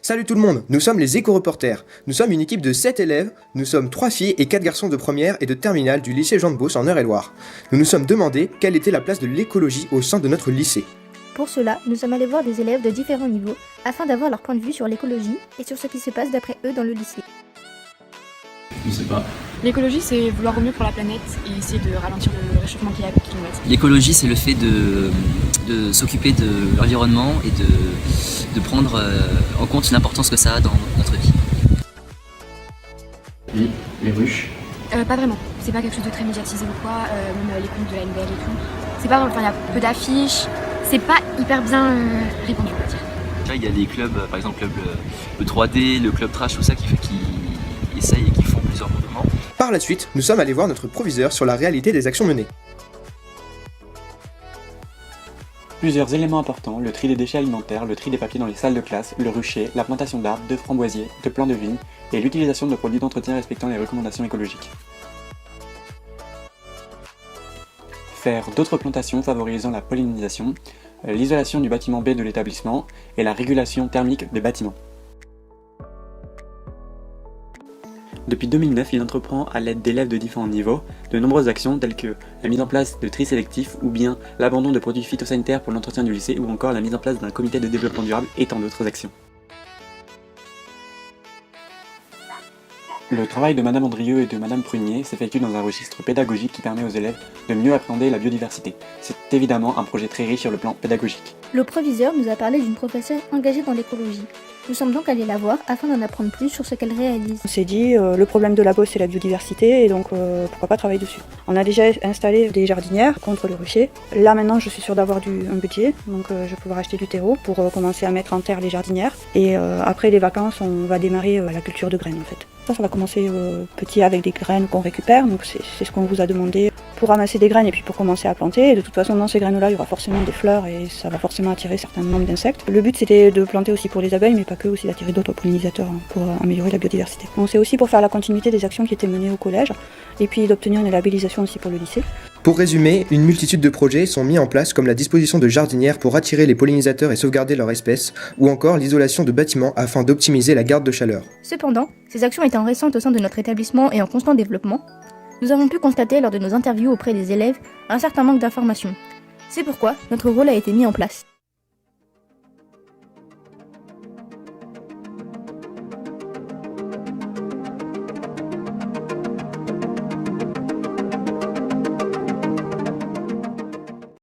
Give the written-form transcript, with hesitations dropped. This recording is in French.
Salut tout le monde, nous sommes les éco-reporters. Nous sommes une équipe de 7 élèves, nous sommes 3 filles et 4 garçons de première et de terminale du lycée Jean de Beauce en Eure-et-Loir. Nous nous sommes demandé quelle était la place de l'écologie au sein de notre lycée. Pour cela, nous sommes allés voir des élèves de différents niveaux afin d'avoir leur point de vue sur l'écologie et sur ce qui se passe d'après eux dans le lycée. Je sais pas. L'écologie, c'est vouloir au mieux pour la planète et essayer de ralentir le réchauffement climatique. L'écologie, c'est le fait de s'occuper de l'environnement et de prendre en compte l'importance que ça a dans notre vie. Oui, les ruches. Pas vraiment. C'est pas quelque chose de très médiatisé ou quoi. Même les comptes de la NBL et tout. C'est pas. Enfin, il y a peu d'affiches. C'est pas hyper bien répandu, on va dire. Là, il y a des clubs, par exemple le 3D, le club Trash, tout ça, qui essayent et qui font plusieurs mouvements. Par la suite, nous sommes allés voir notre proviseur sur la réalité des actions menées. Plusieurs éléments importants, le tri des déchets alimentaires, le tri des papiers dans les salles de classe, le rucher, la plantation d'arbres, de framboisiers, de plants de vigne et l'utilisation de produits d'entretien respectant les recommandations écologiques. Faire d'autres plantations favorisant la pollinisation, l'isolation du bâtiment B de l'établissement et la régulation thermique des bâtiments. Depuis 2009, il entreprend, à l'aide d'élèves de différents niveaux, de nombreuses actions telles que la mise en place de tri sélectif ou bien l'abandon de produits phytosanitaires pour l'entretien du lycée ou encore la mise en place d'un comité de développement durable et tant d'autres actions. Le travail de Madame Andrieux et de Madame Prunier s'effectue dans un registre pédagogique qui permet aux élèves de mieux appréhender la biodiversité. C'est évidemment un projet très riche sur le plan pédagogique. Le proviseur nous a parlé d'une professeure engagée dans l'écologie. Nous sommes donc allés la voir afin d'en apprendre plus sur ce qu'elle réalise. On s'est dit, le problème de la Beauce c'est la biodiversité et donc pourquoi pas travailler dessus. On a déjà installé des jardinières contre le rucher. Là maintenant je suis sûre d'avoir un budget, donc je vais pouvoir acheter du terreau pour commencer à mettre en terre les jardinières. Et après les vacances on va démarrer la culture de graines en fait. Ça va commencer petit avec des graines qu'on récupère, donc c'est ce qu'on vous a demandé pour ramasser des graines et puis pour commencer à planter. Et de toute façon dans ces graines-là il y aura forcément des fleurs et ça va forcément attirer un certain nombre d'insectes. Le but c'était de planter aussi pour les abeilles mais pas que, aussi d'attirer d'autres pollinisateurs pour améliorer la biodiversité. Donc c'est aussi pour faire la continuité des actions qui étaient menées au collège et puis d'obtenir une labellisation aussi pour le lycée. Pour résumer, une multitude de projets sont mis en place comme la disposition de jardinières pour attirer les pollinisateurs et sauvegarder leur espèce, ou encore l'isolation de bâtiments afin d'optimiser la garde de chaleur. Cependant, ces actions étant récentes au sein de notre établissement et en constant développement, nous avons pu constater lors de nos interviews auprès des élèves un certain manque d'informations. C'est pourquoi notre rôle a été mis en place.